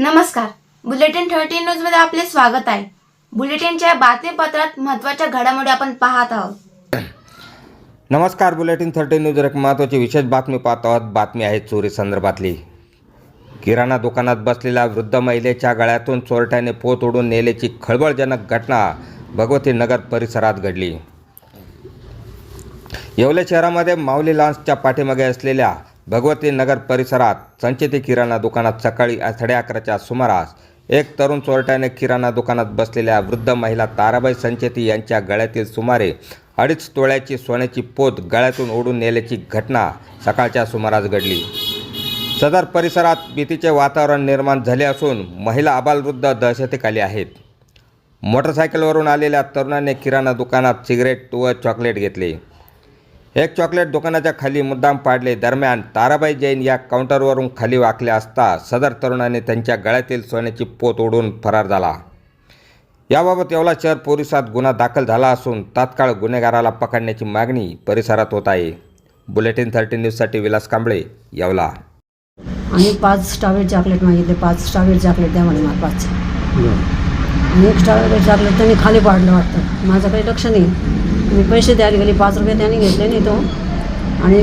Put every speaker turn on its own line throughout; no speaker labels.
नमस्कार, बुलेटिन 13 न्यूजमध्ये आपले स्वागत आहे। बुलेटिनच्या बातमीपत्रात महत्त्वाच्या घडामोडी आपण पाहत आहोत।
नमस्कार, बुलेटिन 13 न्यूज एक महत्त्वाची विशेष बातमी पाहत आहोत। बातमी आहे चोरी संदर्भातली। किराणा दुकानात बसलेल्या वृद्ध महिलेच्या गळ्यातून चोरट्याने पोत ओढून नेल्याची खळबळजनक घटना भगवती नगर परिसरात घडली। येवले शहरामध्ये माऊली लॉन्सच्या पाठीमागे असलेल्या भगवती नगर परिसरात संचेती किराणा दुकानात सकाळी 11:30च्या सुमारास एक तरुण चोरट्याने किराणा दुकानात बसलेल्या वृद्ध महिला ताराबाई संचेती यांच्या गळ्यातील सुमारे 2.5 तोळ्याची सोन्याची पोत गळ्यातून ओढून नेल्याची घटना सकाळच्या सुमारास घडली। सदर परिसरात भीतीचे वातावरण निर्माण झाले असून महिला आबालवृद्ध दहशतीखाली आहेत। मोटरसायकलवरून आलेल्या तरुणाने किराणा दुकानात सिगरेट व चॉकलेट घेतले। एक चॉकलेट दुकानाच्या खाली मुद्दाम पाडले। दरम्यान ताराबाई जैन या काउंटरवरून खाली वाकले असता सदर तरुणाने त्यांच्या गळ्यातील सोन्याची पोत ओढून फरार झाला। याबाबत येवला शहर पोलिसात गुन्हा दाखल झाला असून तात्काळ गुन्हेगाराला पकडण्याची मागणी परिसरात होत आहे। बुलेटिन 13 न्यूजसाठी विलास कांबळे, येवला।
आणि 5 स्ट्रॉबेरी चॉकलेट मागितले। 5 स्ट्रॉबेरी चॉकलेट द्या म्हणे मला 5 आणि एक स्ट्रॉबेरी चॉकलेट त्यांनी खाली पाडलं वाटतं। माझं काही लक्ष नाही। मी पैसे द्यायला गेले, 5 रुपये त्यांनी घेतले नाही तो आणि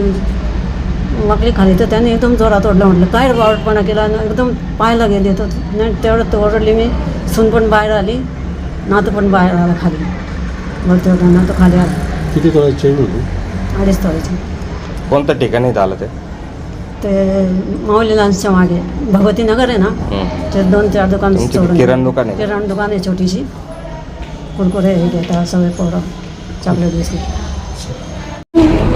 वाकली खाली तर त्यांनी एकदम जोरात ओढलं। म्हटलं काय बावटपणा केला, एकदम पाहायला गेले तर नाही तेवढं तो ओरडली मी। सून पण बाहेर आली, नातं पण बाहेर आला खाली। वरती होता नातं खाली आला।
किती तोळ्याची चेन होती?
2.5 तोळ्याची।
कोणत्या ठिकाणी झालं
ते माऊली लॉन्सच्या मागे भगवती नगर आहे ना, ते 2-4 दुकान सोडून
किराणा दुकान आहे?
किराणा दुकान आहे छोटीशी। कुरकुरे हे घेतात सगळे पोरं, चॉकलेट बिस्किट।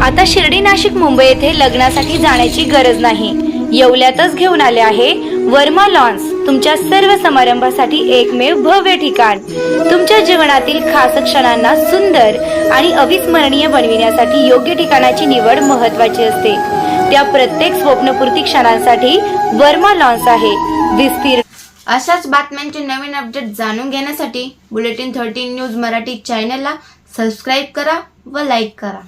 आता शिर्डी, नाशिक, मुंबई येथे लग्नासाठी जाण्याची गरज नाही। येवल्यातच घेऊन आले आहे वर्मा लॉन्स, तुमच्या सर्व समारंभासाठी एकमेव भव्य ठिकाण। तुमच्या जीवनातील खास क्षणांना सुंदर आणि अविस्मरणीय बनविण्यासाठी योग्य ठिकाणाची निवड महत्त्वाची असते। त्या प्रत्येक स्वप्नपूर्ती क्षणांसाठी वर्मा लॉन्स आहे विस्तीर्ण।
अशाच बातम्यांचे नवीन अपडेट जाणून घेण्यासाठी बुलेटिन 13 न्यूज मराठी चॅनलला सबस्क्राइब करा व लाईक करा।